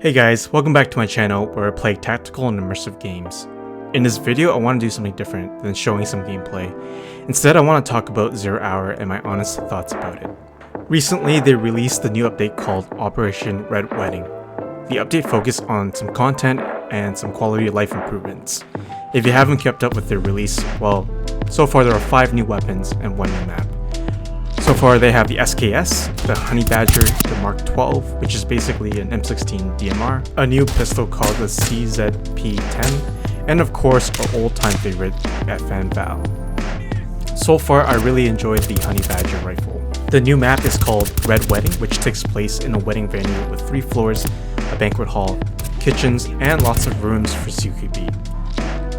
Hey guys, welcome back to my channel where I play tactical and immersive games. In this video I want to do something different than showing some gameplay. Instead I want to talk about Zero Hour and my honest thoughts about it. Recently they released a new update called Operation Red Wedding. The update focused on some content and some quality of life improvements. If you haven't kept up with their release, well, so far there are 5 new weapons and 1 new map. So far they have the SKS, the Honey Badger, the Mark 12, which is basically an M16 DMR, a new pistol called the CZP-10, and of course our old-time favorite, FN Val. So far I really enjoyed the Honey Badger rifle. The new map is called Red Wedding, which takes place in a wedding venue with 3 floors, a banquet hall, kitchens, and lots of rooms for CQB.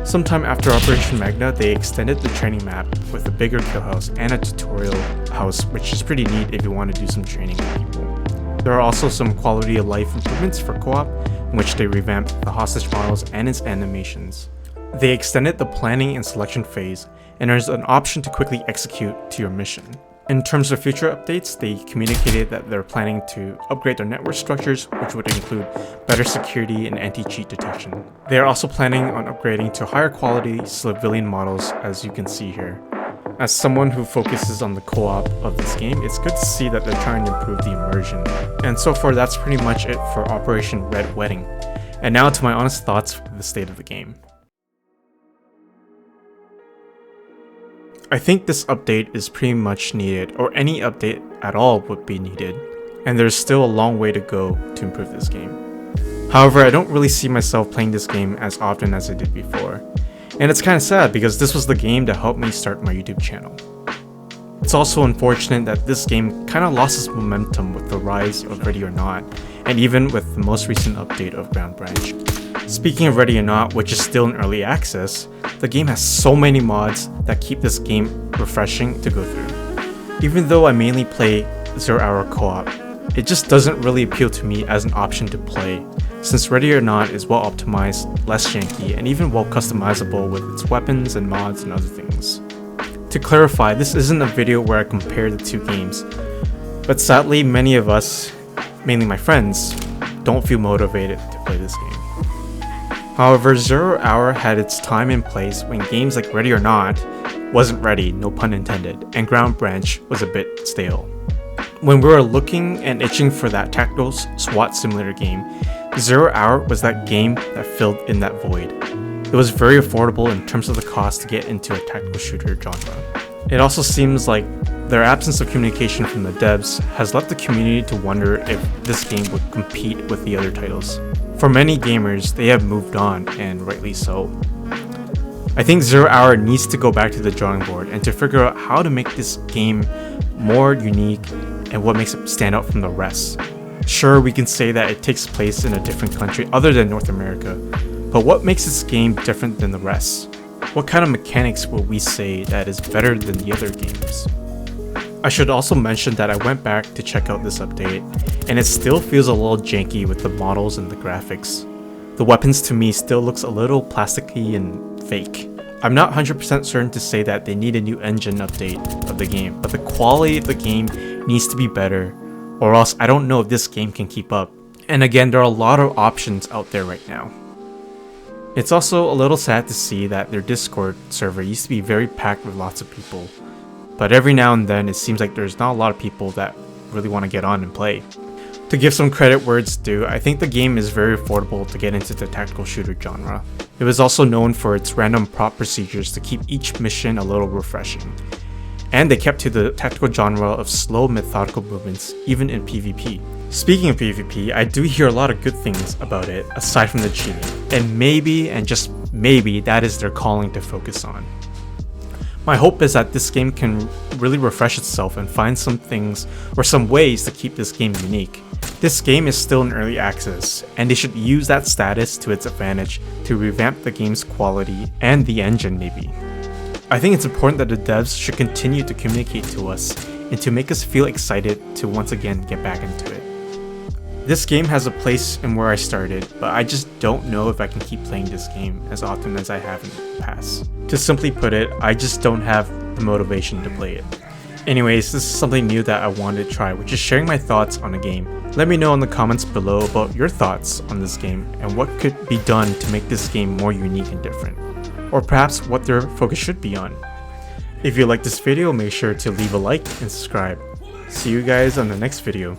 Sometime after Operation Magna, they extended the training map with a bigger kill house and a tutorial house, which is pretty neat if you want to do some training with people. There are also some quality of life improvements for co-op, in which they revamped the hostage models and its animations. They extended the planning and selection phase, and there's an option to quickly execute to your mission. In terms of future updates, they communicated that they're planning to upgrade their network structures, which would include better security and anti-cheat detection. They are also planning on upgrading to higher quality civilian models, as you can see here. As someone who focuses on the co-op of this game, it's good to see that they're trying to improve the immersion. And so far that's pretty much it for Operation Red Wedding. And now to my honest thoughts for the state of the game. I think this update is pretty much needed, or any update at all would be needed, and there's still a long way to go to improve this game. However, I don't really see myself playing this game as often as I did before, and it's kinda sad because this was the game that helped me start my YouTube channel. It's also unfortunate that this game kinda lost its momentum with the rise of Ready or Not, and even with the most recent update of Ground Branch. Speaking of Ready or Not, which is still in early access, the game has so many mods that keep this game refreshing to go through. Even though I mainly play Zero Hour co-op, it just doesn't really appeal to me as an option to play, since Ready or Not is well optimized, less janky, and even well customizable with its weapons and mods and other things. To clarify, this isn't a video where I compare the 2 games, but sadly many of us, mainly my friends, don't feel motivated to play this game. However, Zero Hour had its time and place when games like Ready or Not wasn't ready, no pun intended, and Ground Branch was a bit stale. When we were looking and itching for that tactical SWAT simulator game, Zero Hour was that game that filled in that void. It was very affordable in terms of the cost to get into a tactical shooter genre. It also seems like their absence of communication from the devs has left the community to wonder if this game would compete with the other titles. For many gamers, they have moved on, and rightly so. I think Zero Hour needs to go back to the drawing board and to figure out how to make this game more unique and what makes it stand out from the rest. Sure, we can say that it takes place in a different country other than North America, but what makes this game different than the rest? What kind of mechanics will we say that is better than the other games? I should also mention that I went back to check out this update, and it still feels a little janky with the models and the graphics. The weapons to me still looks a little plasticky and fake. I'm not 100% certain to say that they need a new engine update of the game, but the quality of the game needs to be better, or else I don't know if this game can keep up. And again, there are a lot of options out there right now. It's also a little sad to see that their Discord server used to be very packed with lots of people, but every now and then it seems like there's not a lot of people that really want to get on and play. To give some credit where it's due, I think the game is very affordable to get into the tactical shooter genre. It was also known for its random prop procedures to keep each mission a little refreshing. And they kept to the tactical genre of slow methodical movements, even in PvP. Speaking of PvP, I do hear a lot of good things about it, aside from the cheating. And maybe, and just maybe, that is their calling to focus on. My hope is that this game can really refresh itself and find some things or some ways to keep this game unique. This game is still in early access, and they should use that status to its advantage to revamp the game's quality and the engine maybe. I think it's important that the devs should continue to communicate to us and to make us feel excited to once again get back into it. This game has a place in where I started, but I just don't know if I can keep playing this game as often as I have in the past. To simply put it, I just don't have the motivation to play it. Anyways, this is something new that I wanted to try, which is sharing my thoughts on a game. Let me know in the comments below about your thoughts on this game and what could be done to make this game more unique and different, or perhaps what their focus should be on. If you like this video, make sure to leave a like and subscribe. See you guys on the next video.